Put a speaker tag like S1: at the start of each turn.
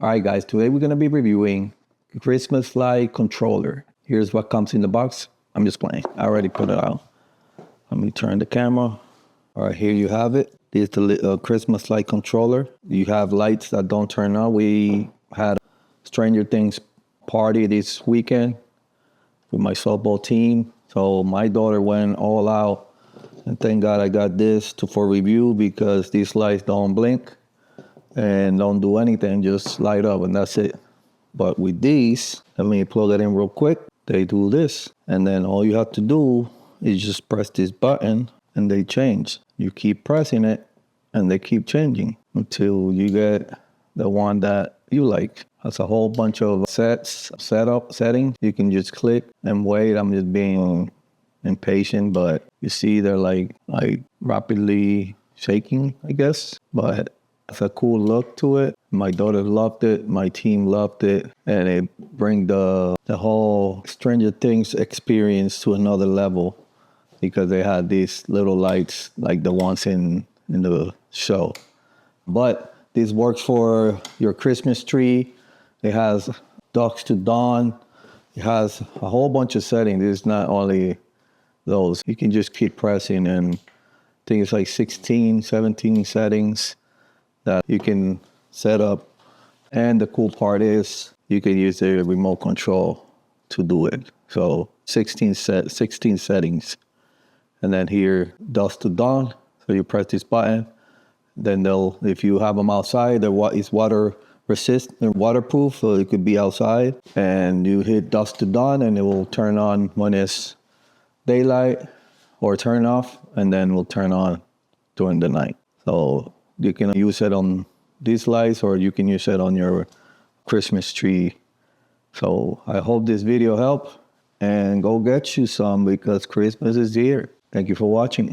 S1: All right, guys, today we're going to be reviewing Christmas light controller. Here's what comes in the box. I'm just playing. I already put it out. Let me turn the camera. All right, here you have it. This is the Christmas light controller. You have lights that don't turn on. We had a Stranger Things party this weekend with my softball team. So my daughter went all out. And thank God I got this for review because these lights don't blink and don't do anything, just light up and that's it. But with these, let me plug it in real quick. They do this. And then all you have to do is just press this button and they change. You keep pressing it and they keep changing until you get the one that you like. That's a whole bunch of settings. You can just click and wait. I'm just being impatient, but you see they're like rapidly shaking, I guess. But it's a cool look to it. My daughter loved it. My team loved it. And it brings the whole Stranger Things experience to another level because they had these little lights like the ones in the show. But this works for your Christmas tree. It has dusk to dawn. It has a whole bunch of settings. It's not only those. You can just keep pressing, and I think it's like 16, 17 settings that you can set up. And the cool part is you can use the remote control to do it. So 16 settings. And then here, dusk to dawn. So you press this button. Then if you have them outside, it's water resistant and waterproof, so it could be outside. And you hit dusk to dawn and it will turn on when it's daylight or turn off, and then will turn on during the night. So you can use it on these lights or you can use it on your Christmas tree. So I hope this video helped, and go get you some because Christmas is here. Thank you for watching.